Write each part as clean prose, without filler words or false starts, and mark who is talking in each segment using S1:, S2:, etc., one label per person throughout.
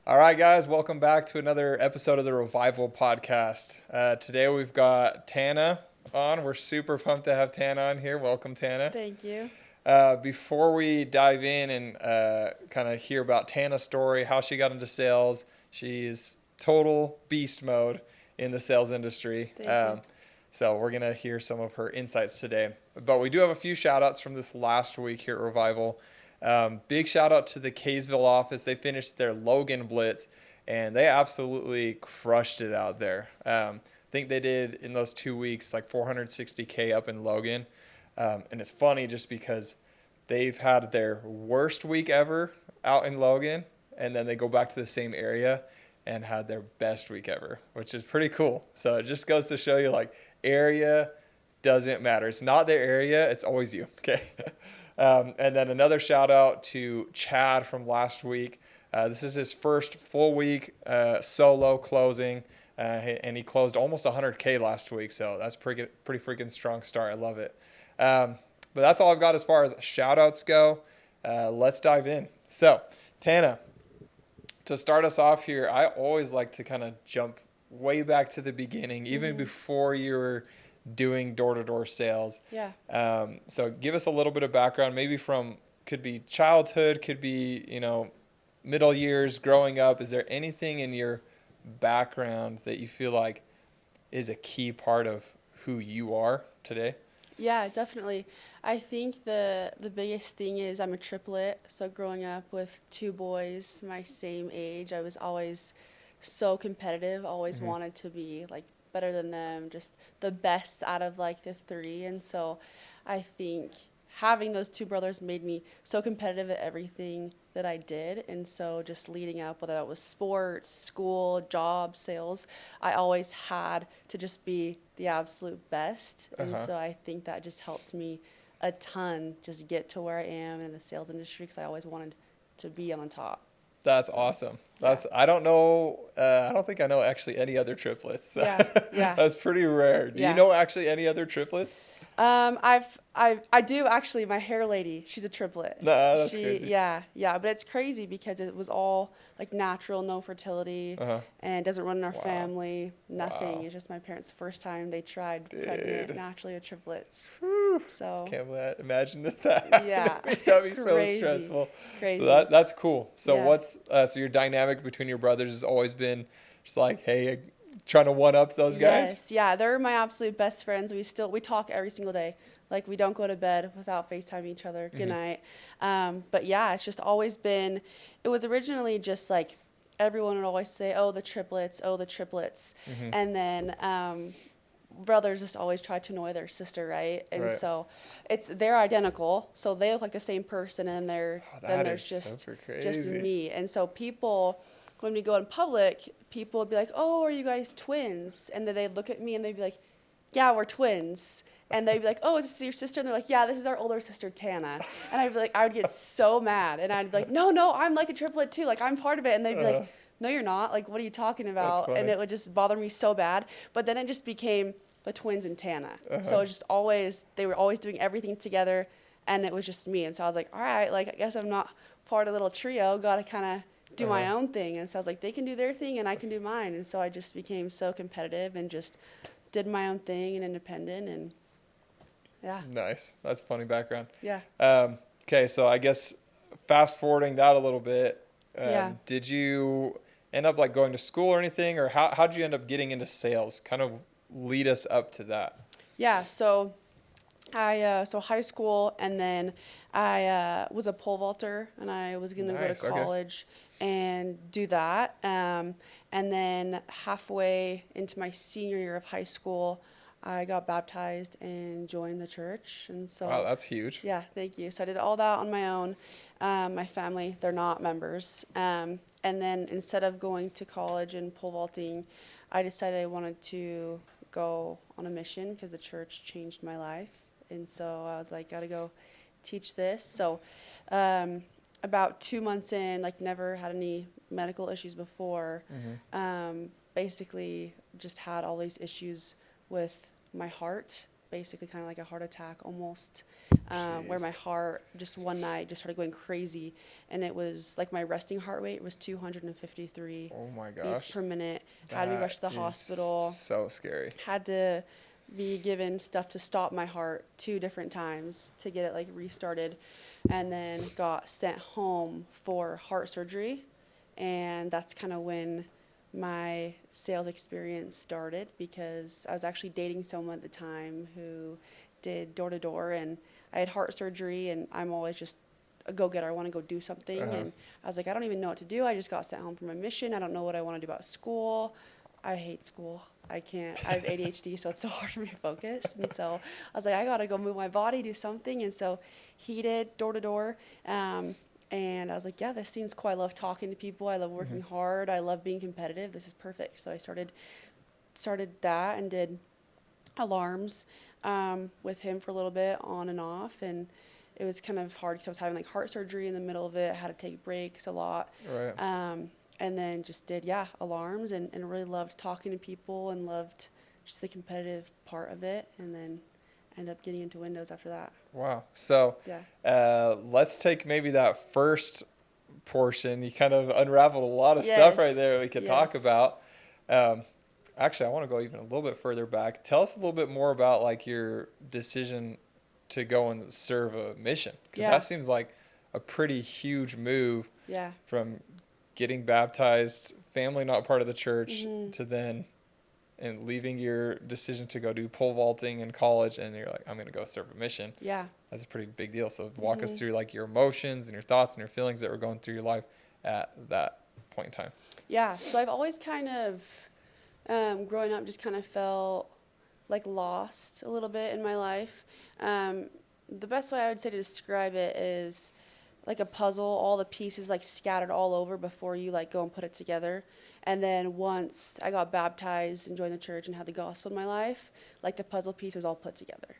S1: All right, guys, welcome back to another episode of the Revival Podcast. Today we've got Tana on. We're super pumped to have Tana on here. Welcome, Tana.
S2: Thank you.
S1: Before we dive in and kind of hear about Tana's story, how she got into sales, she's total beast mode in the sales industry.
S2: Thank you.
S1: So we're going to hear some of her insights today. But we do have a few shout outs from this last week here at Revival. Big shout out to the Kaysville office. They finished their Logan Blitz, and they absolutely crushed it out there. I think they did in those 2 weeks like 460K up in Logan. And it's funny just because they've had their worst week ever out in Logan, and then they go back to the same area and had their best week ever, which is pretty cool. So it just goes to show you, like, area doesn't matter. It's not their area. It's always you. Okay. And then another shout out to Chad from last week. This is his first full week solo closing, and he closed almost 100K last week. So that's pretty freaking strong start. I love it. But that's all I've got as far as shout outs go. Let's dive in. So, Tana, to start us off here, I always like to kind of jump way back to the beginning, even before you were doing door-to-door sales.
S2: Yeah.
S1: So give us a little bit of background, maybe from, could be childhood, could be, middle years, growing up. Is there anything in your background that you feel like is a key part of who you are today?
S2: Yeah, definitely. I think the biggest thing is I'm a triplet. So growing up with two boys my same age, I was always so competitive, always wanted to be like better than them, just the best out of like the three. And so I think having those two brothers made me so competitive at everything that I did. And so just leading up, whether that was sports, school, job, sales, I always had to just be the absolute best. And so I think that just helped me a ton just get to where I am in the sales industry, because I always wanted to be on top.
S1: That's awesome. That's I don't know. I don't think I know actually any other triplets.
S2: Yeah, yeah.
S1: That's pretty rare. Do you know actually any other triplets?
S2: I do actually. My hair lady, she's a triplet.
S1: Nah, that's crazy.
S2: Yeah. But it's crazy because it was all like natural, no fertility, and doesn't run in our family. Nothing.
S1: Wow.
S2: It's just my parents' first time they tried pregnant naturally with triplets.
S1: Whew.
S2: So
S1: Can't imagine that happened.
S2: yeah,
S1: That'd be so
S2: Crazy.
S1: stressful.
S2: Crazy.
S1: So that's cool. So
S2: Yeah.
S1: what's so your dynamic between your brothers has always been just like, hey, trying to one up those guys?
S2: Yes, yeah, they're my absolute best friends. We talk every single day. Like, we don't go to bed without FaceTiming each other. Good night. But yeah, it's just always been. It was originally just like everyone would always say, "Oh, the triplets. Oh, the triplets," and then brothers just always try to annoy their sister, right? And so they're identical, so they look like the same person, and then there's just me. And so people, when we go in public, people would be like, "Oh, are you guys twins?" And then they'd look at me and they'd be like, "Yeah, we're twins." And they'd be like, "Oh, is this your sister?" And they're like, "Yeah, this is our older sister, Tana." And I'd be like, I would get so mad, and I'd be like, "No, I'm like a triplet too. Like, I'm part of it." And they'd be like, "No, you're not. Like, what are you talking about?" And it would just bother me so bad. But then it just became the twins and Tana. So it was just always, they were always doing everything together, and it was just me. And so I was like, all right, like, I guess I'm not part of the little trio. Got to kind of do my own thing. And so I was like, they can do their thing and I can do mine. And so I just became so competitive and just did my own thing and independent, and yeah.
S1: Nice. That's a funny background.
S2: Yeah.
S1: Okay, so I guess fast forwarding that a little bit, did you end up like going to school or anything, or how'd you end up getting into sales? Kind of lead us up to that.
S2: Yeah, so so high school, and then I was a pole vaulter, and I was going to go to college and do that. And then halfway into my senior year of high school, I got baptized and joined the church. And so,
S1: wow, that's huge.
S2: Yeah, thank you. So I did all that on my own. My family, they're not members. And then instead of going to college and pole vaulting, I decided I wanted to go on a mission because the church changed my life. And so I was like, got to go teach this. So about 2 months in, like, never had any medical issues before. Basically just had all these issues with my heart basically kind of like a heart attack almost, where my heart just one night just started going crazy, and it was like my resting heart rate was 253
S1: Oh my
S2: beats
S1: gosh.
S2: per minute. Had to be rushed to the
S1: That is
S2: hospital.
S1: so scary.
S2: Had to be given stuff to stop my heart 2 different times to get it like restarted, and then got sent home for heart surgery. And that's kind of when my sales experience started, because I was actually dating someone at the time who did door to door, and I had heart surgery, and I'm always just a go-getter. I want to go do something. And I was like, I don't even know what to do. I just got sent home from a mission. I don't know what I want to do about school. I hate school. I can't. I have ADHD, so it's so hard for me to focus. And so I was like, I got to go move my body, do something. And so he did door to door. And I was like, yeah, this seems cool. I love talking to people. I love working hard. I love being competitive. This is perfect. So I started that and did alarms with him for a little bit on and off. And it was kind of hard because I was having like heart surgery in the middle of it. I had to take breaks a lot.
S1: Right.
S2: And then just did, alarms, and really loved talking to people and loved just the competitive part of it. And then ended up getting into Windows after that.
S1: Wow. So let's take maybe that first portion. You kind of unraveled a lot of stuff right there we could talk about. Actually, I want to go even a little bit further back. Tell us a little bit more about like your decision to go and serve a mission, because that seems like a pretty huge move from getting baptized, family not part of the church, to then and leaving your decision to go do pole vaulting in college, and you're like, I'm going to go serve a mission.
S2: Yeah.
S1: That's a pretty big deal. So walk us through like your emotions and your thoughts and your feelings that were going through your life at that point in time.
S2: Yeah. So I've always kind of, growing up, just kind of felt like lost a little bit in my life. The best way I would say to describe it is like a puzzle, all the pieces like scattered all over before you like go and put it together. And then once I got baptized and joined the church and had the gospel in my life, like the puzzle piece was all put together.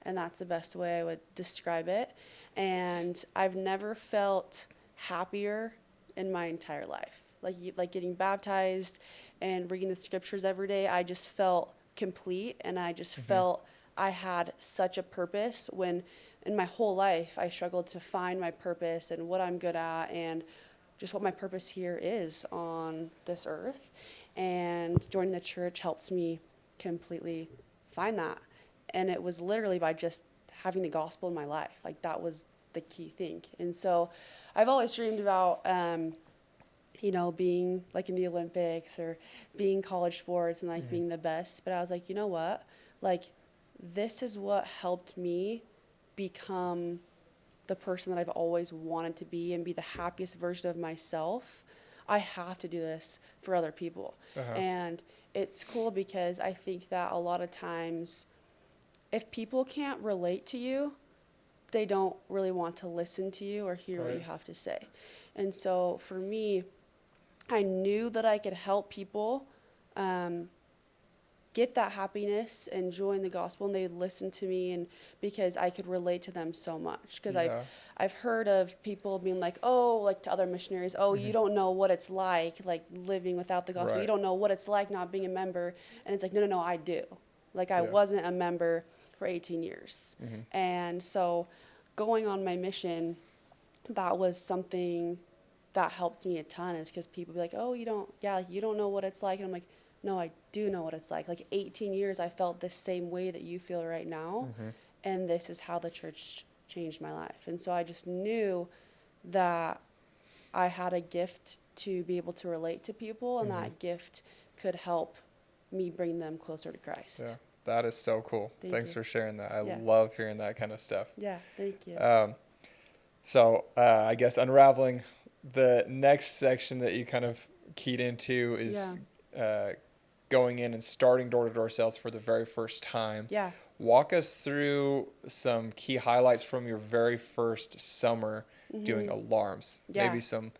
S2: And that's the best way I would describe it. And I've never felt happier in my entire life. Like getting baptized and reading the scriptures every day, I just felt complete, and I just felt I had such a purpose when in my whole life I struggled to find my purpose and what I'm good at and just what my purpose here is on this earth. And joining the church helped me completely find that. And it was literally by just having the gospel in my life. Like that was the key thing. And so I've always dreamed about, being like in the Olympics or being college sports and like being the best. But I was like, you know what? Like this is what helped me become the person that I've always wanted to be and be the happiest version of myself. I have to do this for other people. And it's cool because I think that a lot of times if people can't relate to you, they don't really want to listen to you or hear what you have to say. And so for me, I knew that I could help people get that happiness and join the gospel, and they'd listen to me, and because I could relate to them so much. Because I've heard of people being like, oh, like to other missionaries, oh, you don't know what it's like living without the gospel. You don't know what it's like not being a member. And it's like, no, I do. Like I wasn't a member for 18 years. And so going on my mission, that was something that helped me a ton, is because people be like, oh, you don't know what it's like. And I'm like, no, I do know what it's like. Like 18 years, I felt the same way that you feel right now. And this is how the church changed my life. And so I just knew that I had a gift to be able to relate to people, and that gift could help me bring them closer to Christ.
S1: Yeah, that is so cool. Thanks for sharing that. I love hearing that kind of stuff.
S2: Yeah, thank you.
S1: So I guess unraveling the next section that you kind of keyed into is going in and starting door-to-door sales for the very first time.
S2: Yeah.
S1: Walk us through some key highlights from your very first summer doing alarms.
S2: Yeah.
S1: Maybe some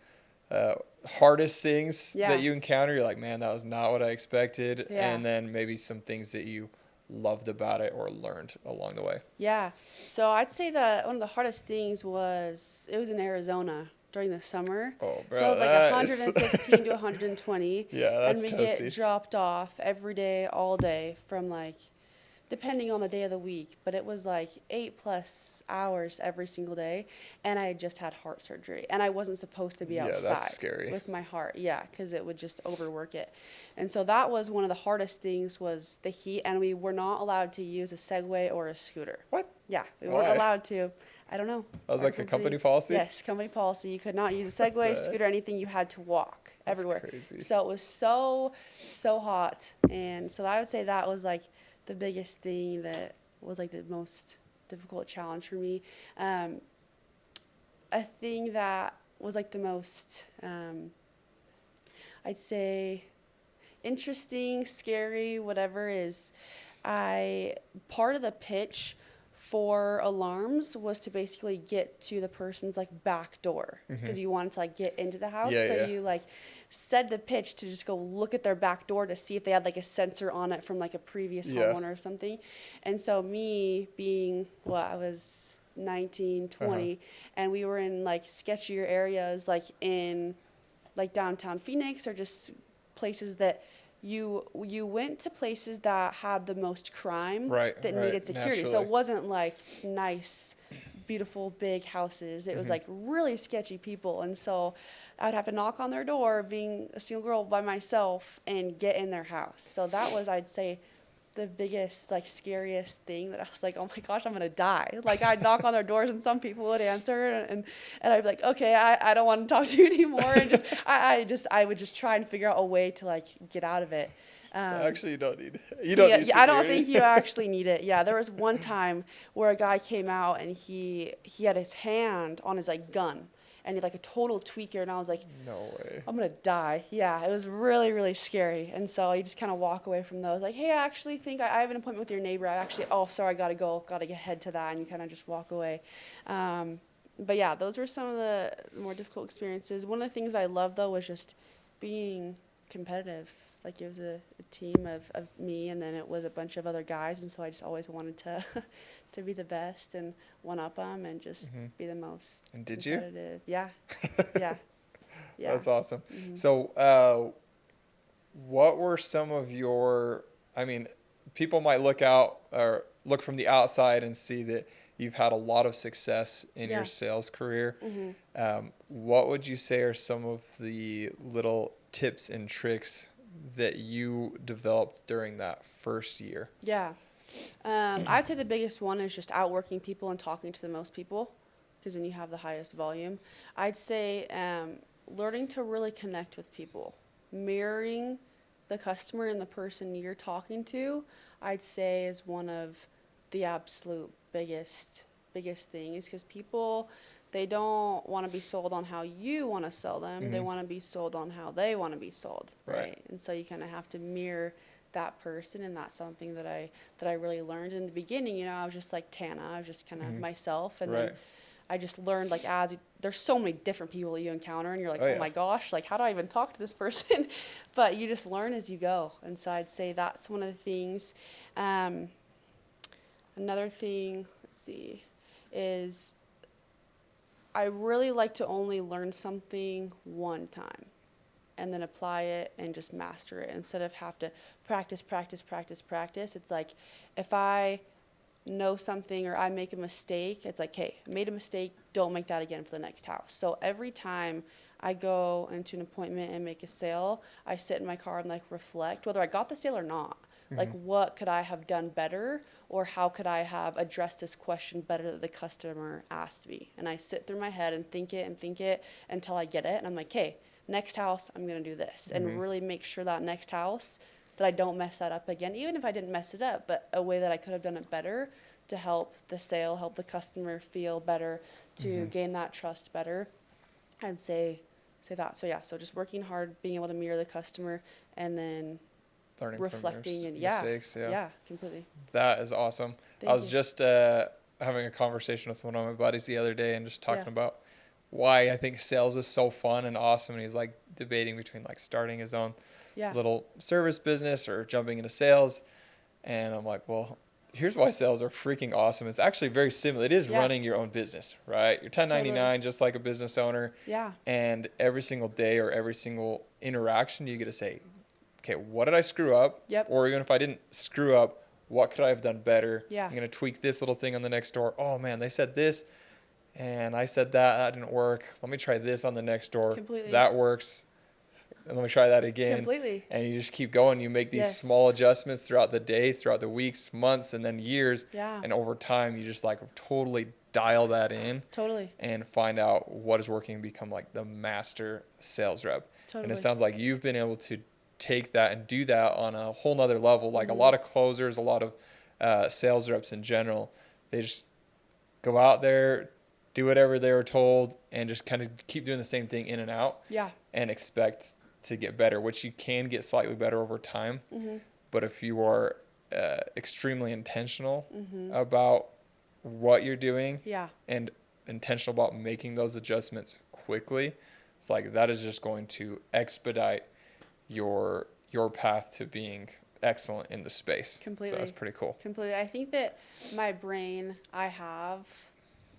S1: hardest things
S2: Yeah.
S1: that you encounter. You're like, man, that was not what I expected.
S2: Yeah.
S1: And then maybe some things that you loved about it or learned along the way.
S2: Yeah. So I'd say that one of the hardest things it was in Arizona during the summer.
S1: Oh, bro,
S2: so it was like 115 to 120.
S1: Yeah, that's
S2: and we
S1: toasty.
S2: get dropped off every day, all day, from like depending on the day of the week, but it was like 8+ hours every single day. And I had just had heart surgery and I wasn't supposed to be
S1: Yeah,
S2: outside
S1: that's scary.
S2: with my heart. Yeah, because it would just overwork it. And so that was one of the hardest things was the heat. And we were not allowed to use a Segway or a scooter.
S1: What?
S2: Yeah, we weren't
S1: Why?
S2: allowed to. I don't know.
S1: That was
S2: Our
S1: like a company policy?
S2: Yes, company policy. You could not use a
S1: What the
S2: Segway,
S1: heck?
S2: scooter, anything. You had to walk
S1: That's
S2: everywhere.
S1: crazy.
S2: So it was so hot. And so I would say that was like the biggest thing that was like the most difficult challenge for me. A thing that was like the most, I'd say, interesting, scary, whatever is part of the pitch for alarms was to basically get to the person's like back door because you wanted to like get into the house.
S1: Yeah,
S2: So
S1: yeah.
S2: you like said the pitch to just go look at their back door to see if they had like a sensor on it from like a previous
S1: Yeah.
S2: homeowner or something. And so me being I was 19, 20, and we were in like sketchier areas like in like downtown Phoenix or just places that you went to places that had the most crime
S1: Right,
S2: that
S1: right,
S2: needed security. So
S1: naturally.
S2: it wasn't like nice, beautiful, big houses. It was like really sketchy people. And so I would have to knock on their door being a single girl by myself and get in their house. So that was, I'd say, the biggest, like, scariest thing that I was like, oh my gosh, I'm going to die. Like, I'd knock on their doors and some people would answer and I'd be like, okay, I don't want to talk to you anymore. And I would just try and figure out a way to, like, get out of it.
S1: So actually, you don't need
S2: I don't think
S1: security.
S2: you actually need it. Yeah, there was one time where a guy came out and he had his hand on his, like, gun. And he like a total tweaker, and I was like,
S1: No way.
S2: I'm gonna die. Yeah, it was really, really scary. And so you just kind of walk away from those, like, hey, I actually think I have an appointment with your neighbor. Oh, sorry, I gotta go, gotta get head to that, and you kind of just walk away. But yeah, those were some of the more difficult experiences. One of the things I loved though was just being competitive. Like it was a team of me, and then it was a bunch of other guys, and so I just always wanted to to be the best and one up them and just be the most
S1: And did you?
S2: competitive. Yeah, yeah, yeah.
S1: That's awesome. So, what were some of your, I mean, people might look out or look from the outside and see that you've had a lot of success in
S2: Yeah.
S1: your sales career. What would you say are some of the little tips and tricks that you developed during that first year?
S2: Yeah. I'd say the biggest one is just outworking people and talking to the most people, because then you have the highest volume. I'd say learning to really connect with people, mirroring the customer and the person you're talking to, I'd say is one of the absolute biggest things, because people, they don't want to be sold on how you want to sell them. They want to be sold on how they want to be sold, right? And so you kind of have to mirror that person, and that's something that I really learned in the beginning. You know, I was just like Tana, I was just kind of myself, and then I just learned, like, there's so many different people that you encounter, and you're like, oh my gosh, like, how do I even talk to this person? But you just learn as you go, and so I'd say that's one of the things. Another thing, let's see, is I really like to only learn something one time and then apply it and just master it instead of have to practice. It's like if I know something or I make a mistake, it's like, hey, I made a mistake, don't make that again for the next house. So every time I go into an appointment and make a sale, I sit in my car and like reflect whether I got the sale or not. Like, what could I have done better, or how could I have addressed this question better that the customer asked me? And I sit through my head and think it until I get it. And I'm like, hey, next house, I'm going to do this. And really make sure that next house that I don't mess that up again, even if I didn't mess it up, but a way that I could have done it better to help the sale, help the customer feel better, to gain that trust better. I'd say that. So yeah, so just working hard, being able to mirror the customer, and then
S1: Learning
S2: reflecting
S1: from
S2: and
S1: your mistakes.
S2: yeah, completely.
S1: That is awesome.
S2: Thank
S1: I was
S2: you.
S1: just having a conversation with one of my buddies the other day and just talking about why I think sales is so fun and awesome. And he's like debating between like starting his own little service business or jumping into sales. And I'm like, well, here's why sales are freaking awesome. It's actually very similar. It is running your own business, right? You're 1099
S2: Totally.
S1: just like a business owner.
S2: Yeah.
S1: And every single day or every single interaction, you get to say, okay, what did I screw up?
S2: Yep.
S1: Or even if I didn't screw up, what could I have done better?
S2: Yeah.
S1: I'm going to tweak this little thing on the next door. Oh man, they said this and I said that didn't work. Let me try this on the next door.
S2: Completely.
S1: That works. And let me try that again.
S2: Completely.
S1: And you just keep going. You make these
S2: Yes.
S1: small adjustments throughout the day, throughout the weeks, months, and then years.
S2: Yeah.
S1: And over time, you just like totally dial that in
S2: Totally.
S1: and find out what is working and become like the master sales rep.
S2: Totally.
S1: And it sounds like you've been able to take that and do that on a whole nother level. Like a lot of closers, a lot of sales reps in general, they just go out there, do whatever they were told, and just kind of keep doing the same thing in and out.
S2: Yeah.
S1: And expect to get better, which you can get slightly better over time. But if you are extremely intentional about what you're doing
S2: Yeah.
S1: and intentional about making those adjustments quickly, it's like that is just going to expedite your path to being excellent in the space.
S2: Completely.
S1: So that's pretty cool.
S2: Completely. I think that my brain, I have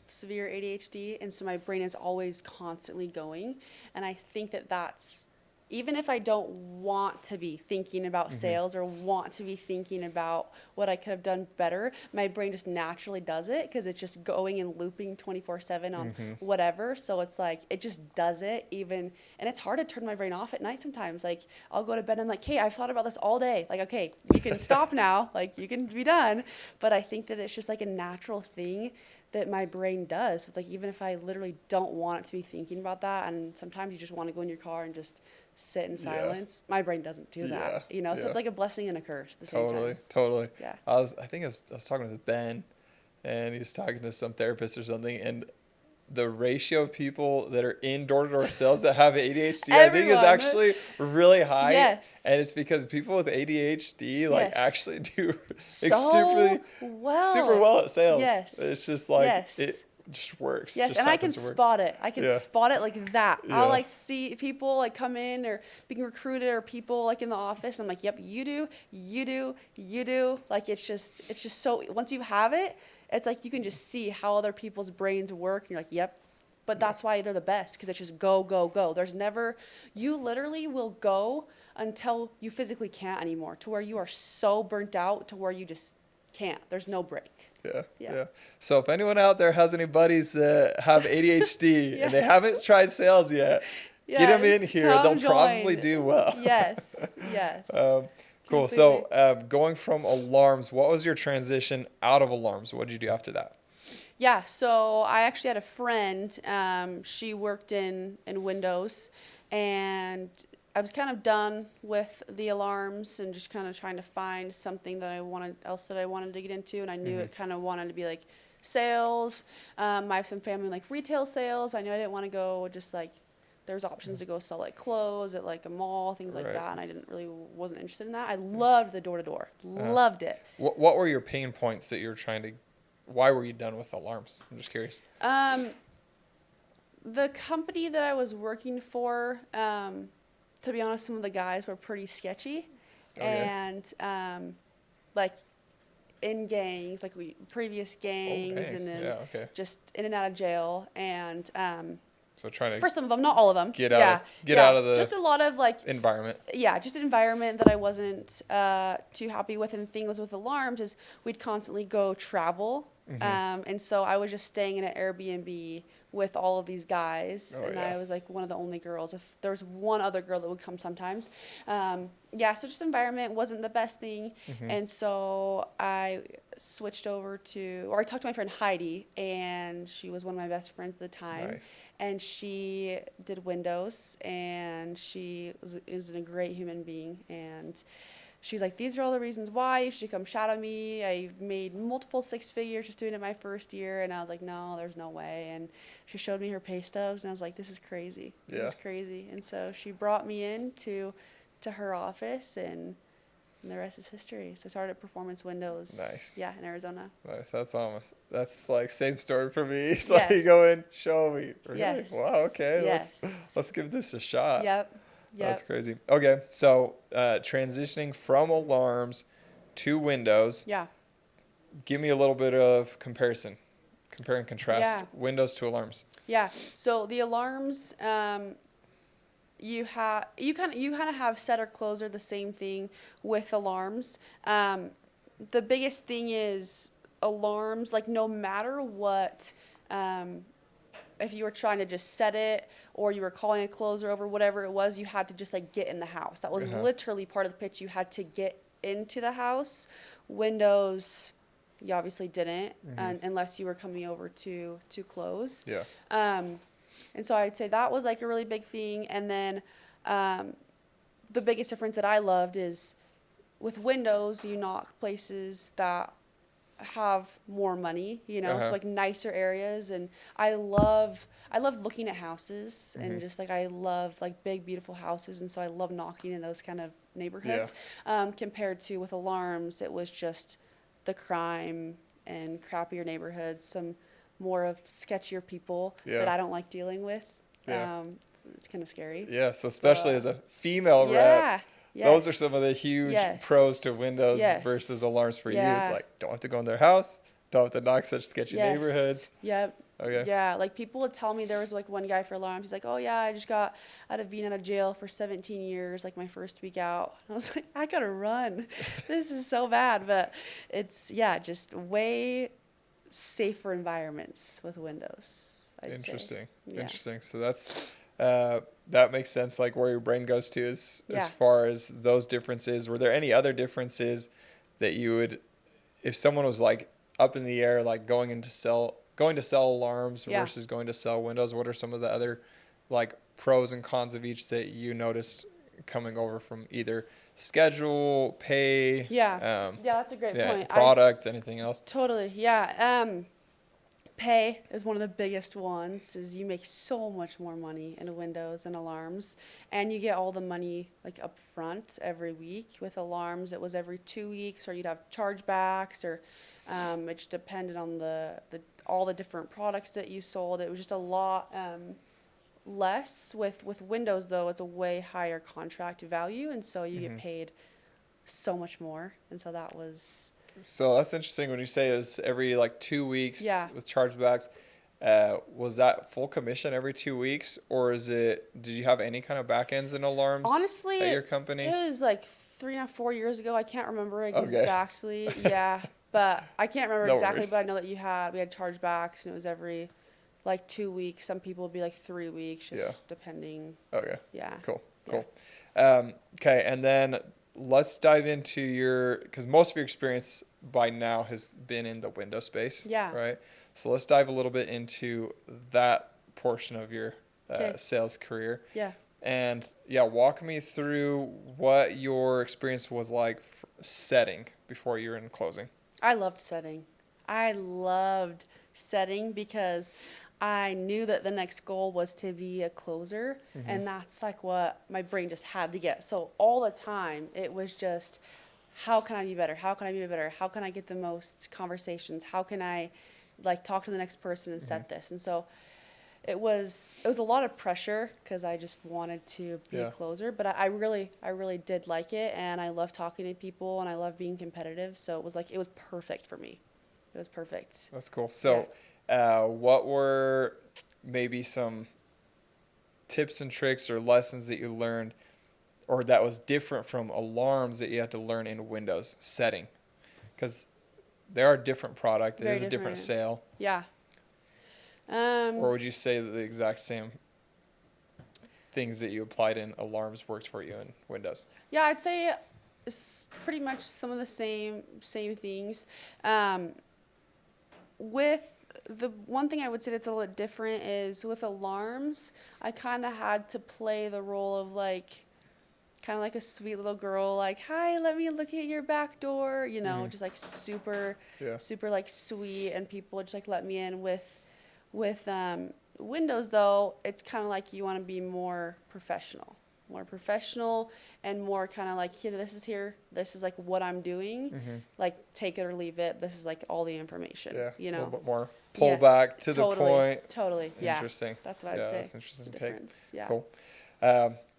S2: severe ADHD, and so my brain is always constantly going. And I think that that's, even if I don't want to be thinking about sales or want to be thinking about what I could have done better, my brain just naturally does it because it's just going and looping 24/7 on whatever. So it's like, it just does it even, and it's hard to turn my brain off at night sometimes. Like I'll go to bed and I'm like, hey, I've thought about this all day. Like, okay, you can stop now, like you can be done. But I think that it's just like a natural thing that my brain does. It's like, even if I literally don't want it to be thinking about that, and sometimes you just want to go in your car and just sit in silence, my brain doesn't do that, you know? So it's like a blessing and a curse at the same time.
S1: Totally.
S2: Yeah.
S1: I think I was talking with Ben, and he was talking to some therapist or something, and the ratio of people that are in door-to-door sales that have ADHD, I think is actually really high.
S2: Yes.
S1: And it's because people with ADHD like actually do
S2: so
S1: super well at sales.
S2: Yes.
S1: It's just like it just works.
S2: Yes,
S1: just
S2: and I can spot it. I can spot it like that.
S1: Yeah.
S2: I'll like see people like come in or being recruited, or people like in the office. I'm like, yep, you do, you do, you do. Like it's just so, once you have it, it's like you can just see how other people's brains work. And you're like, yep. But that's why they're the best, because it's just go, go, go. There's never, you literally will go until you physically can't anymore, to where you are so burnt out to where you just can't. There's no break.
S1: Yeah. So if anyone out there has any buddies that have ADHD and they haven't tried sales yet, get them in here. They'll probably do well.
S2: Yes.
S1: Cool. So going from alarms, what was your transition out of alarms? What did you do after that?
S2: Yeah, so I actually had a friend. She worked in Windows, and I was kind of done with the alarms and just kind of trying to find something that I wanted to get into, and I knew it kind of wanted to be like sales. I have some family in like retail sales, but I knew I didn't want to go just like, there's options to go sell like clothes at like a mall, things like that, and I wasn't interested in that. I loved the door-to-door, loved it.
S1: What were your pain points that you were trying to, why were you done with alarms? I'm just curious.
S2: The company that I was working for, to be honest, some of the guys were pretty sketchy, and like in gangs, like previous gangs, and then just in and out of jail, and
S1: so trying to,
S2: for some of them, not all of them,
S1: get out of the
S2: just a lot of like
S1: environment.
S2: Yeah, just an environment that I wasn't too happy with. And the thing was with alarms is we'd constantly go travel, and so I was just staying in an Airbnb with all of these guys, and I was like one of the only girls. If there was one other girl that would come sometimes, so just environment wasn't the best thing, and so I switched over or I talked to my friend Heidi, and she was one of my best friends at the time, and she did Windows, and she is a great human being, and she's like, these are all the reasons why you should come shadow me. I made multiple six figures just doing it my first year. And I was like, no, there's no way. And she showed me her pay stubs, and I was like, this is crazy. This is crazy. And so she brought me in to her office, and the rest is history. So I started at Performance Windows. Yeah, in Arizona.
S1: Nice. That's like same story for me. It's like you go in, show me. Really? Wow, okay. Let's give this a shot.
S2: Yep.
S1: That's crazy. Okay, so transitioning from alarms to Windows.
S2: Yeah.
S1: Give me a little bit of comparison. Compare and contrast Windows to alarms.
S2: Yeah. So the alarms, you kind of have setter closer, the same thing with alarms. the biggest thing is alarms. Like no matter what, if you were trying to just set it or you were calling a closer over, whatever it was, you had to just like get in the house. That was
S1: Uh-huh.
S2: literally part of the pitch. You had to get into the house. Windows, you obviously didn't,
S1: Hmm.
S2: unless you were coming over to close.
S1: Yeah.
S2: Um, and so I'd say that was like a really big thing. And then um, the biggest difference that I loved is with windows, you knock places that have more money, so
S1: Uh-huh.
S2: like nicer areas. And I love looking at houses
S1: Hmm.
S2: and just like I love like big beautiful houses, and so I love knocking in those kind of
S1: Yeah.
S2: neighborhoods. Compared to with alarms, it was just the crime and crappier neighborhoods, some more of sketchier people that
S1: Yeah.
S2: I don't like dealing with.
S1: Yeah.
S2: It's kind of scary,
S1: Yeah. So especially
S2: but
S1: as a female rep,
S2: yeah,
S1: those are some of the
S2: yes,
S1: huge pros to
S2: yes,
S1: Windows versus
S2: yes,
S1: alarms for you. It's
S2: yeah.
S1: like don't have to go in their house, don't have to knock such sketchy
S2: Yes.
S1: neighborhoods.
S2: Yep.
S1: Okay.
S2: Yeah. Like people would tell me there was like one guy for alarms. He's like, "Oh yeah, I just got out of being out of jail for 17 years, like my first week out." And I was like, "I gotta run. This is so bad." But it's yeah, just way safer environments with Windows, I'd say.
S1: Interesting.
S2: Yeah.
S1: Interesting. So that makes sense. Like where your brain goes to is as
S2: Yeah.
S1: far as those differences. Were there any other differences that you would, if someone was like up in the air, like going to sell alarms
S2: Yeah.
S1: versus going to sell windows? What are some of the other like pros and cons of each that you noticed coming over from either schedule, pay,
S2: Yeah. Yeah, that's a great
S1: yeah,
S2: point.
S1: product, anything else?
S2: Totally. Yeah. Pay is one of the biggest ones. Is you make so much more money in windows and alarms, and you get all the money like up front every week. With alarms, it was every 2 weeks, or you'd have chargebacks, or it just depended on the all the different products that you sold. It was just a lot less. With windows though, it's a way higher contract value, and so you get
S1: Hmm.
S2: paid so much more. And so that was
S1: So that's interesting when you say it was every like 2 weeks
S2: yeah.
S1: with chargebacks. Was that full commission every 2 weeks, or is it? Did you have any kind of back ends and alarms
S2: Honestly,
S1: at your
S2: it
S1: company?
S2: was like 3 or 4 years ago. I can't remember
S1: Okay,
S2: exactly. Yeah, but I can't remember
S1: no
S2: exactly.
S1: worries.
S2: But I know that we had chargebacks, and it was every like 2 weeks. Some people would be like 3 weeks,
S1: Yeah.
S2: just depending.
S1: Okay.
S2: Yeah,
S1: Cool.
S2: yeah,
S1: Cool. Okay, and then let's dive into because most of your experience by now has been in the window space,
S2: yeah.
S1: right? So let's dive a little bit into that portion of your
S2: Okay,
S1: sales career.
S2: yeah.
S1: And yeah, walk me through what your experience was like setting before you were in closing.
S2: I loved setting. I loved setting because I knew that the next goal was to be a closer,
S1: Hmm.
S2: and that's like what my brain just had to get. So all the time, it was just, how can I be better? How can I be better? How can I get the most conversations? How can I like talk to the next person and
S1: Hmm.
S2: set this? And so it was a lot of pressure because I just wanted to be a
S1: Yeah,
S2: closer, but I really did like it, and I love talking to people, and I love being competitive. So it was like it was perfect for me. It was perfect.
S1: that's cool.
S2: Yeah.
S1: So, what were maybe some tips and tricks or lessons that you learned or that was different from alarms that you had to learn in Windows setting? Because they are a different product. It
S2: Very
S1: is a different
S2: different.
S1: sale.
S2: Yeah.
S1: Or
S2: Um,
S1: would you say that the exact same things that you applied in alarms worked for you in Windows?
S2: yeah, I'd say it's pretty much some of the same things. Um, with the one thing I would say that's a little bit different is with alarms, I kind of had to play the role of like kind of like a sweet little girl, like, "Hi, let me look at your back door,"
S1: Hmm.
S2: just like super,
S1: Yeah.
S2: super like sweet, and people would just like let me in. With Windows though, it's kind of like you want to be more professional, and more kind of like, here, this is like what I'm doing,
S1: Hmm.
S2: like take it or leave it. This is like all the information,
S1: Yeah. A little bit more pull
S2: Yeah,
S1: back to the
S2: totally,
S1: point.
S2: totally, yeah.
S1: Interesting.
S2: That's what I'd
S1: Yeah,
S2: say.
S1: that's interesting
S2: The
S1: to take.
S2: difference, yeah.
S1: Cool.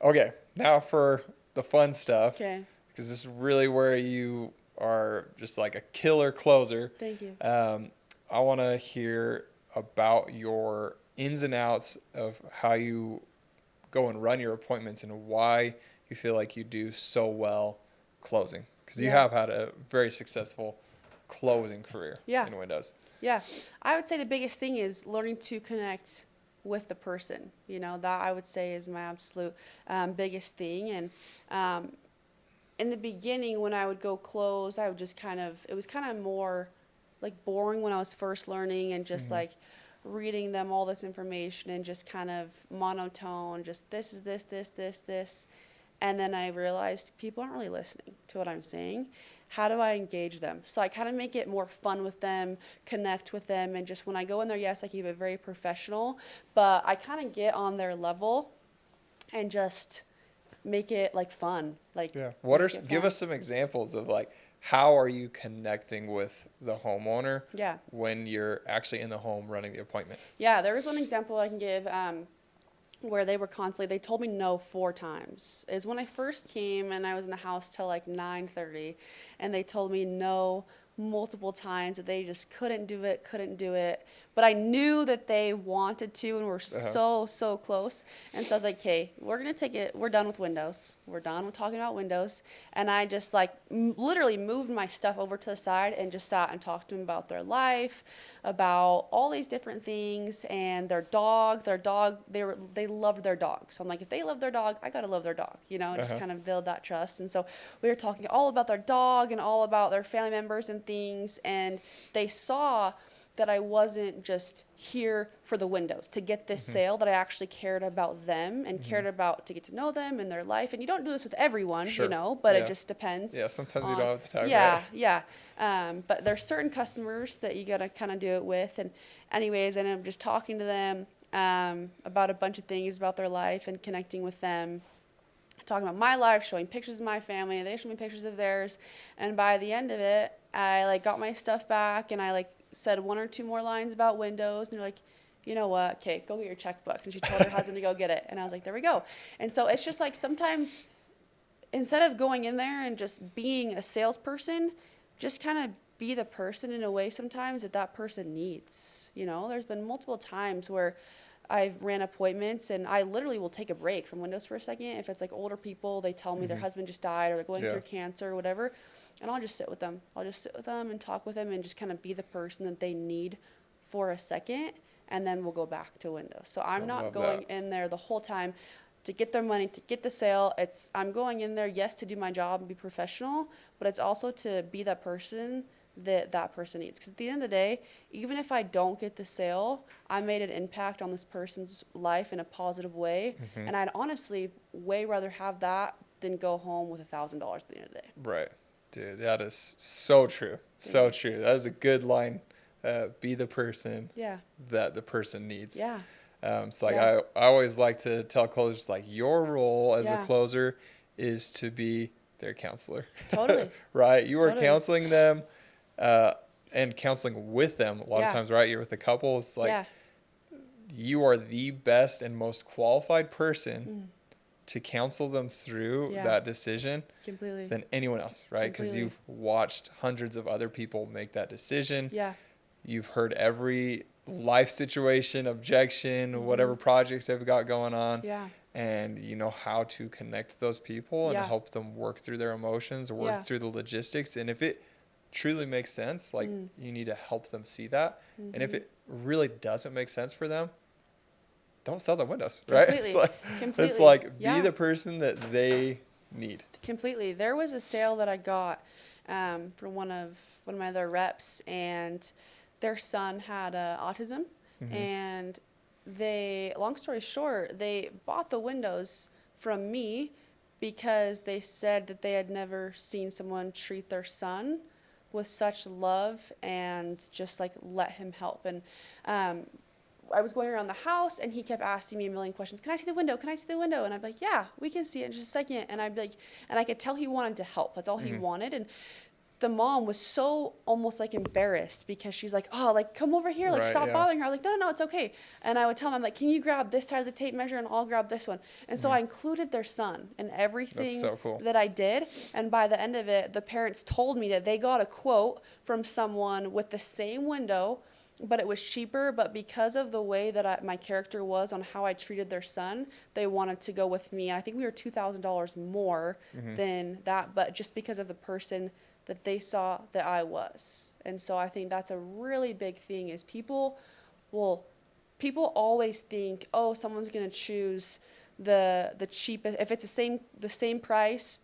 S1: Okay, now for the fun stuff,
S2: Okay,
S1: because this is really where you are just like a killer closer.
S2: thank you.
S1: I want to hear about your ins and outs of how you go and run your appointments and why you feel like you do so well closing. Because you
S2: Yeah.
S1: have had a very successful closing career
S2: Yeah.
S1: in windows.
S2: Yeah. I would say the biggest thing is learning to connect with the person. You know, that I would say is my absolute biggest thing. And in the beginning, when I would go close, I would just it was kind of more like boring when I was first learning and just like reading them all this information and just kind of monotone, just this is this. And then I realized people aren't really listening to what I'm saying. How do I engage them? So I kind of make it more fun with them, connect with them, and just when I go in there, yes, I keep it very professional, but I kind of get on their level and just make it like fun. Like,
S1: Yeah. Give
S2: fun.
S1: us some examples of like, how are you connecting with the homeowner
S2: Yeah.
S1: when you're actually in the home running the appointment?
S2: Yeah, there was one example I can give where they told me no 4 times. Is when I first came and I was in the house till like 9:30, and they told me no multiple times that they just couldn't do it. But I knew that they wanted to and were so close. And so I was like, okay, we're going to take it. We're done with windows. We're done with talking about windows. And I just like literally moved my stuff over to the side and just sat and talked to them about their life, about all these different things, and their dog, they loved their dog. So I'm like, if they love their dog, I got to love their dog, you know, and just kind of build that trust. And so we were talking all about their dog and all about their family members and things, and they saw that I wasn't just here for the windows to get this sale, that I actually cared about them and cared about to get to know them and their life. And you don't do this with everyone,
S1: Sure.
S2: you know, but
S1: Yeah.
S2: it just depends.
S1: Yeah, sometimes you don't have the time.
S2: Yeah,
S1: Right?
S2: yeah. But there's certain customers that you gotta kind of do it with. And anyways, I ended up just talking to them about a bunch of things about their life and connecting with them, talking about my life, showing pictures of my family. They showed me pictures of theirs. And by the end of it, I like got my stuff back and I like said 1 or 2 more lines about windows. And they're like, you know what? Okay, go get your checkbook. And she told her husband to go get it. And I was like, there we go. And so it's just like sometimes instead of going in there and just being a salesperson, just kind of be the person in a way sometimes that person needs. You know, there's been multiple times where I've ran appointments and I literally will take a break from windows for a second. If it's like older people, they tell me their husband just died or they're going through cancer or whatever, and I'll just sit with them. I'll just sit with them and talk with them and just kind of be the person that they need for a second, and then we'll go back to windows. So I'm not going in there the whole time to get their money, to get the sale. I'm going in there, yes, to do my job and be professional, but it's also to be that person that person needs. Because at the end of the day, even if I don't get the sale, I made an impact on this person's life in a positive way. And I'd honestly way rather have that than go home with $1,000 at the end of the day.
S1: Right. Dude, that is so true. So true. That is a good line. Be the person that the person needs.
S2: Yeah.
S1: It's like I always like to tell closers, like, your role as a
S2: Yeah.
S1: closer is to be their counselor.
S2: Totally.
S1: Right? You are
S2: Totally.
S1: counseling them and counseling with them a lot of times, right? You're with the couple. It's like you are the best and most qualified person to counsel them through that decision
S2: Completely.
S1: than anyone else, right? Because you've watched hundreds of other people make that decision.
S2: Yeah.
S1: You've heard every life situation, objection, whatever projects they've got going on.
S2: Yeah.
S1: And you know how to connect those people and help them work through their emotions, work through the logistics. And if it truly makes sense, like you need to help them see that. And if it really doesn't make sense for them, don't sell the windows, right?
S2: Completely.
S1: It's like be the person that they need.
S2: Completely. There was a sale that I got from one of my other reps, and their son had autism, and long story short, they bought the windows from me because they said that they had never seen someone treat their son with such love and just like let him help. And I was going around the house and he kept asking me a million questions. Can I see the window? Can I see the window? And I'd be like, yeah, we can see it in just a second. And I'd be like, and I could tell he wanted to help. That's all he wanted. And the mom was so almost like embarrassed because she's like, oh, like come over here, like stop bothering her. I was like, no, it's okay. And I would tell them, I'm like, can you grab this side of the tape measure and I'll grab this one. And so I included their son in everything that I did. And by the end of it, the parents told me that they got a quote from someone with the same window but it was cheaper. But because of the way that my character was on how I treated their son, they wanted to go with me. And I think we were $2,000 more than that, but just because of the person that they saw that I was. And so I think that's a really big thing is will people always think, oh, someone's going to choose the cheapest if it's the same price,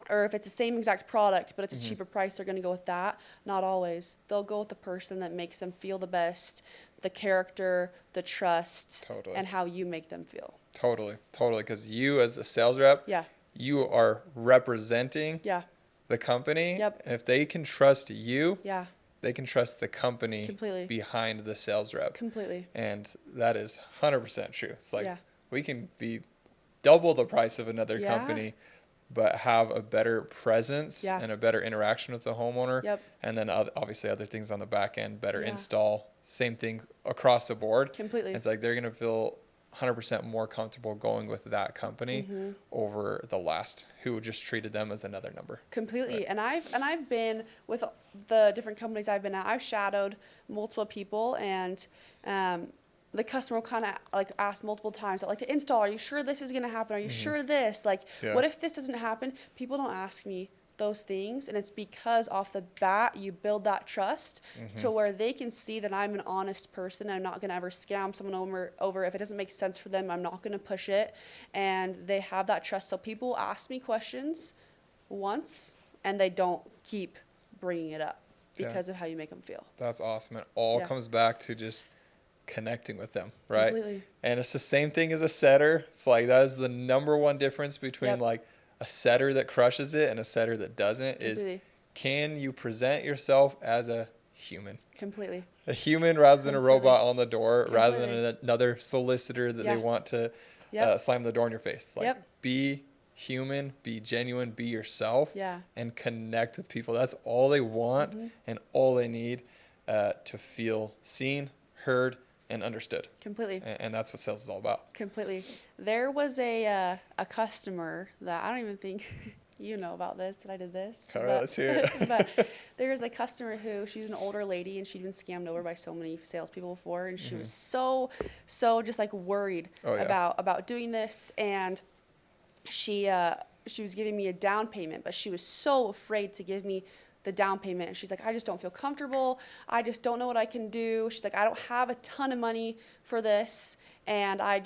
S2: or if it's the same exact product but it's a cheaper price, they're going to go with that. Not always. They'll go with the person that makes them feel the best, the character, the trust,
S1: Totally.
S2: and how you make them feel.
S1: Totally. Because you as a sales rep,
S2: Yeah.
S1: you are representing
S2: Yeah.
S1: the company.
S2: Yep.
S1: And if they can trust you,
S2: Yeah.
S1: they can trust the company
S2: Completely.
S1: behind the sales rep.
S2: Completely.
S1: And that is 100% true. It's like
S2: Yeah.
S1: we can be double the price of another
S2: Yeah.
S1: company, but have a better presence
S2: Yeah.
S1: and a better interaction with the homeowner.
S2: Yep.
S1: And then obviously other things on the back end, better
S2: Yeah.
S1: install, same thing across the board.
S2: Completely.
S1: It's like they're going to feel 100% more comfortable going with that company over the last who just treated them as another number.
S2: Completely.
S1: Right.
S2: And I've been with the different companies I've been at. I've shadowed multiple people, and the customer will kind of like ask multiple times, like, the install, are you sure this is going to happen? Are you sure this? Like,
S1: Yeah.
S2: what if this doesn't happen? People don't ask me those things, and it's because off the bat you build that trust to where they can see that I'm an honest person. I'm not going to ever scam someone over if it doesn't make sense for them. I'm not going to push it, and they have that trust. So people ask me questions once and they don't keep bringing it up because of how you make them feel.
S1: That's awesome. It all
S2: Yeah.
S1: comes back to just connecting with them, right?
S2: Completely.
S1: And it's the same thing as a setter. It's like that is the number one difference between
S2: Yep.
S1: like a setter that crushes it and a setter that doesn't is
S2: Completely.
S1: can you present yourself as a human?
S2: Completely.
S1: A human rather than a
S2: Completely.
S1: robot on the door, rather than
S2: Completely.
S1: another solicitor that
S2: Yeah.
S1: they want to
S2: Yep.
S1: slam the door in your face. Like
S2: Yep.
S1: be human, be genuine, be yourself,
S2: Yeah.
S1: and connect with people. That's all they want and all they need to feel seen, heard, and understood.
S2: Completely.
S1: And that's what sales is all about.
S2: Completely. There was a customer that I don't even think you know about this, that I did this.
S1: All right, let's hear it.
S2: But there was a customer who, she's an older lady, and she'd been scammed over by so many salespeople before, and she was so just like worried
S1: Oh, yeah.
S2: about doing this, and she was giving me a down payment, but she was so afraid to give me the down payment. And she's like, I just don't feel comfortable. I just don't know what I can do. She's like, I don't have a ton of money for this, and I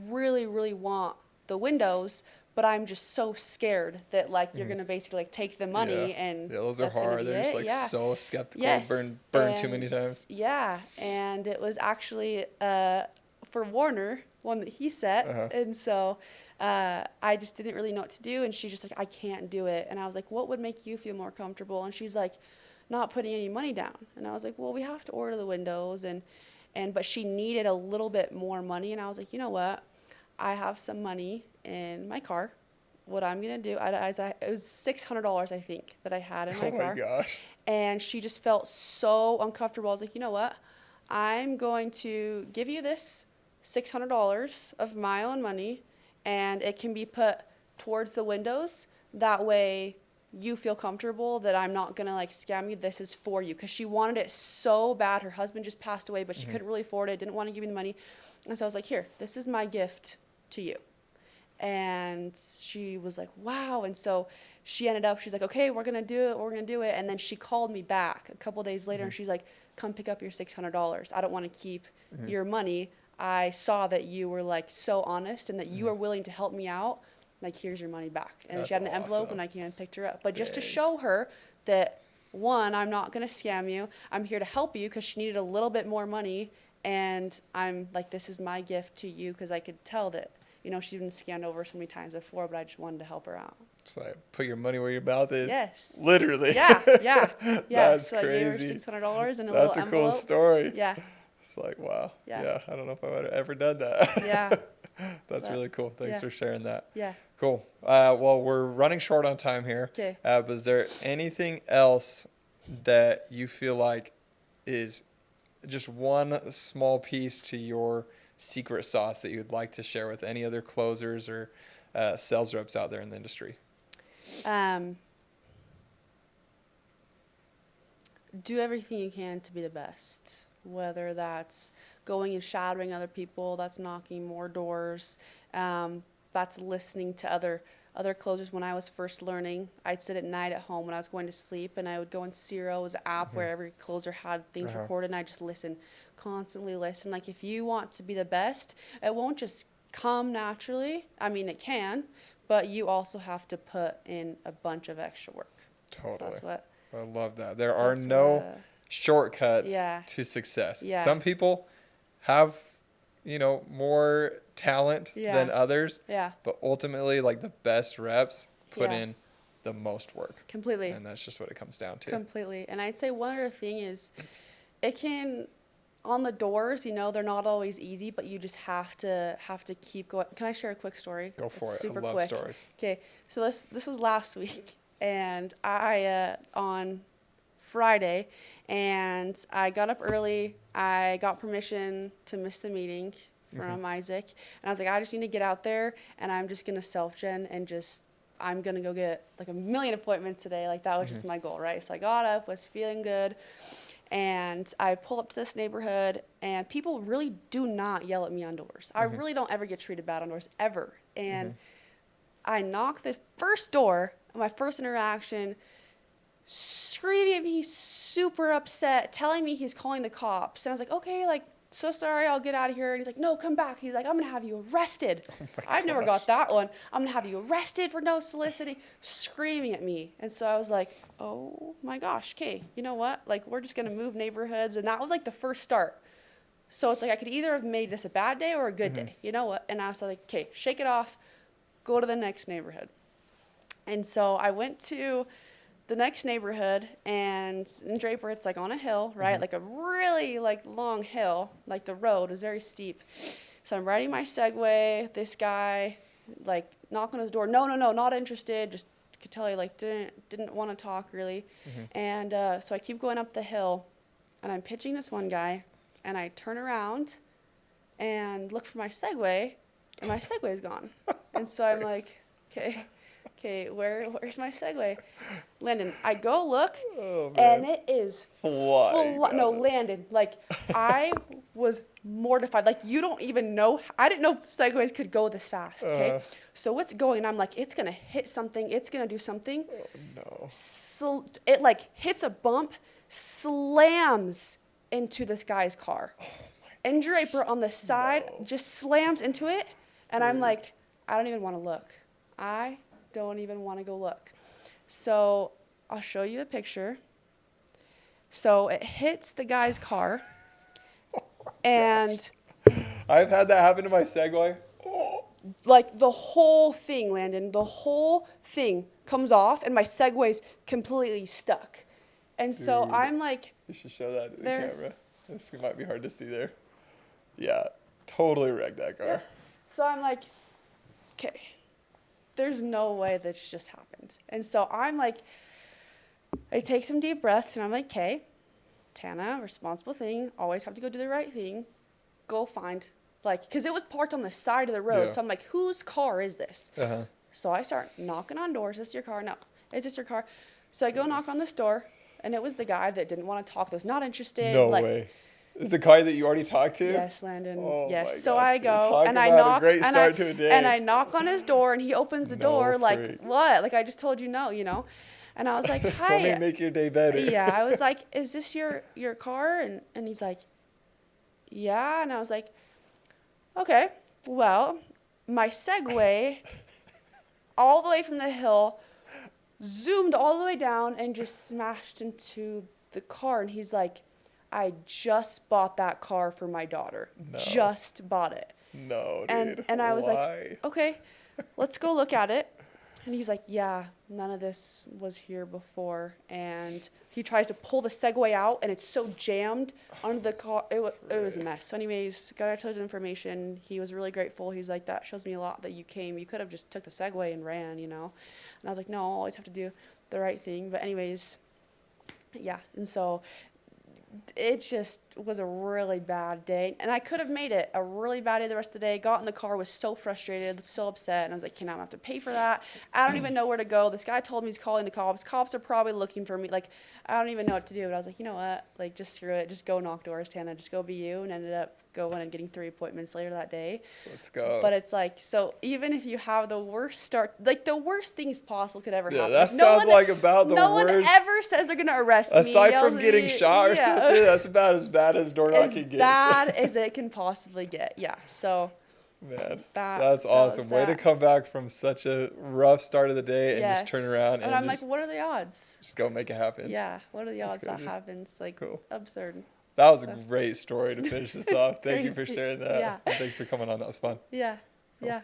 S2: really, really want the windows, but I'm just so scared that like you're gonna basically like take the money and
S1: those are
S2: that's gonna
S1: hard.
S2: be
S1: They're just
S2: it.
S1: like
S2: Yeah.
S1: so skeptical,
S2: Yes.
S1: burned too many times.
S2: Yeah, and it was actually for Warner, one that he set, and so I just didn't really know what to do, and she's just like, I can't do it, and I was like, what would make you feel more comfortable? And she's like, not putting any money down, and I was like, well, we have to order the windows, but she needed a little bit more money, and I was like, you know what, I have some money in my car. What I'm gonna do, it was $600 I think that I had in my car.
S1: Oh my gosh.
S2: And she just felt so uncomfortable. I was like, you know what? I'm going to give you this $600 of my own money, and it can be put towards the windows. That way you feel comfortable that I'm not going to like scam you. This is for you. Because she wanted it so bad. Her husband just passed away, but she couldn't really afford it, didn't want to give me the money. And so I was like, here, this is my gift to you. And she was like, wow. And so she's like, okay, we're going to do it. And then she called me back a couple days later, and she's like, come pick up your $600. I don't want to keep your money. I saw that you were like so honest and that you were willing to help me out. Like, here's your money back. And
S1: That's
S2: she had an envelope,
S1: awesome.
S2: and I came and picked her up. But just to
S1: Dang.
S2: show her that, one, I'm not going to scam you. I'm here to help you because she needed a little bit more money. And I'm like, this is my gift to you, because I could tell that, you know, she's been scammed over so many times before, but I just wanted to help her out.
S1: It's like, put your money where your mouth is.
S2: Yes.
S1: Literally.
S2: Yeah.
S1: That's
S2: so
S1: crazy.
S2: I gave her $600 and a
S1: That's
S2: little
S1: a cool
S2: envelope.
S1: story.
S2: Yeah.
S1: It's like, wow.
S2: Yeah.
S1: I don't know if I would have ever done that.
S2: Yeah.
S1: That's really cool. Thanks
S2: yeah.
S1: for sharing that.
S2: Yeah.
S1: Cool. Well, we're running short on time here.
S2: Okay.
S1: But is there anything else that you feel like is just one small piece to your secret sauce that you'd like to share with any other closers or sales reps out there in the industry?
S2: Do everything you can to be the best. whether that's going and shadowing other people, that's knocking more doors, that's listening to other closers. When I was first learning, I'd sit at night at home when I was going to sleep, and I would go in Zero, was an app where every closer had things recorded, and I just listen, constantly listen. Like, if you want to be the best, it won't just come naturally. I mean, it can, but you also have to put in a bunch of extra work.
S1: Totally.
S2: So that's what.
S1: I love that. There are
S2: That's
S1: no shortcuts
S2: Yeah.
S1: to success.
S2: Yeah.
S1: Some people have, more talent
S2: Yeah.
S1: than others,
S2: Yeah,
S1: but ultimately, like, the best reps put
S2: Yeah.
S1: in the most work.
S2: completely.
S1: And that's just what it comes down to.
S2: Completely. And I'd say one other thing is it can on the doors, they're not always easy, but you just have to keep going. Can I share a quick story?
S1: Go for
S2: It's
S1: it.
S2: super
S1: I love
S2: quick.
S1: stories.
S2: Okay. So this was last week, and I on Friday, and I got up early. I got permission to miss the meeting from Isaac, and I was like, I just need to get out there, and I'm just gonna self-gen and just I'm gonna go get like a million appointments today. Like, that was just my goal, right? So I got up, was feeling good, and I pull up to this neighborhood, and people really do not yell at me on doors. I really don't ever get treated bad on doors, ever. And I knock the first door, my first interaction, screaming at me, super upset, telling me he's calling the cops. And I was like, okay, like, so sorry, I'll get out of here. And he's like, no, come back. He's like, I'm going to have you arrested. I've never got that one. I'm going to have you arrested for no soliciting, screaming at me. And so I was like, oh my gosh, okay, you know what? Like, we're just going to move neighborhoods. And that was like the first start. So it's like I could either have made this a bad day or a good day. You know what? And I was like, okay, shake it off, go to the next neighborhood. And so I went to the next neighborhood, and in Draper, it's like on a hill, right? Like a really like long hill. Like, the road is very steep. So I'm riding my Segway. This guy, like, knock on his door. No, not interested. Just could tell he like didn't want to talk really. And so I keep going up the hill, and I'm pitching this one guy, and I turn around and look for my Segway, and my Segway's gone. And so I'm like, okay, where's my Segway? Landon, I go look, and it is no, Landon, like, I was mortified. Like, you don't even know. I didn't know Segways could go this fast, okay? So it's going, I'm like, it's going to hit something. It's going to do something.
S1: Oh, no.
S2: So it, like, hits a bump, slams into this guy's car. And Draper on the side just slams into it, and I'm like, I don't even want to look. I don't even want to go look. So I'll show you the picture. So it hits the guy's car, and
S1: I've had that happen to my Segway. Oh.
S2: like, the whole thing, Landon, the whole thing comes off, and my Segway's completely stuck. And so
S1: Dude.
S2: I'm like,
S1: You should show that to the
S2: There.
S1: camera. This might be hard to see there. Yeah, totally wrecked that car.
S2: yeah. So I'm like, okay, there's no way this just happened. And so I'm like, I take some deep breaths, and I'm like, okay, Tana, responsible thing, always have to go do the right thing. Go find, like, because it was parked on the side of the road.
S1: Yeah.
S2: So I'm like, whose car is this?
S1: Uh-huh.
S2: So I start knocking on doors. Is this your car? No. Is this your car? So I go knock on this door, and it was the guy that didn't want to talk, that was not interested.
S1: No
S2: like,
S1: way. Is the car that you already talked to?
S2: Yes, Landon.
S1: Oh
S2: yes.
S1: my
S2: So
S1: gosh,
S2: I
S1: dude.
S2: go
S1: Talk
S2: and I
S1: about a
S2: knock
S1: great start to a day.
S2: and I knock on his door, and he opens the
S1: No
S2: door like,
S1: freak.
S2: what? Like, I just told you no, And I was like,
S1: If only
S2: hi.
S1: make your day better.
S2: Yeah, I was like, is this your car? And he's like, yeah. And I was like, okay, well, my Segway all the way from the hill zoomed all the way down and just smashed into the car. And he's like, I just bought that car for my daughter.
S1: No.
S2: Just bought it.
S1: No, dude.
S2: And I was
S1: Why?
S2: like, okay, let's go look at it. And he's like, yeah, none of this was here before. And he tries to pull the Segway out, and it's so jammed under the car. It was a mess. So anyways, got our tons of information. He was really grateful. He's like, that shows me a lot that you came. You could have just took the Segway and ran, And I was like, no, I'll always have to do the right thing. But anyways, yeah. And so it just was a really bad day. And I could have made it a really bad day the rest of the day. Got in the car, was so frustrated, so upset. And I was like, can I have to pay for that? I don't even know where to go. This guy told me he's calling the cops. Cops are probably looking for me. Like, I don't even know what to do. But I was like, you know what? Like, just screw it. Just go knock doors, Tana. Just go be you. And ended up going and getting 3 appointments later that day.
S1: Let's go.
S2: But it's like, so even if you have the worst start, like the worst things possible could ever happen.
S1: That
S2: Like,
S1: sounds like about the
S2: no
S1: worst.
S2: one ever says they're going to arrest me.
S1: Aside
S2: yells
S1: from
S2: at
S1: getting
S2: me.
S1: shot or something, that's about as bad as door
S2: As
S1: knocking gets.
S2: bad as it can possibly get. Yeah. So,
S1: Man,
S2: that's
S1: that's awesome. Way to
S2: that.
S1: come back from such a rough start of the day and
S2: Yes.
S1: just turn around
S2: And
S1: and
S2: I'm like, what are the odds?
S1: just go make it happen.
S2: Yeah. What are the
S1: That's
S2: odds that
S1: crazy.
S2: happens? Like,
S1: Cool.
S2: absurd.
S1: That was a
S2: So.
S1: great story to finish this off. Thank you for
S2: Crazy.
S1: sharing that.
S2: Yeah.
S1: And thanks for coming on. That was fun.
S2: Yeah.
S1: Cool.
S2: Yeah.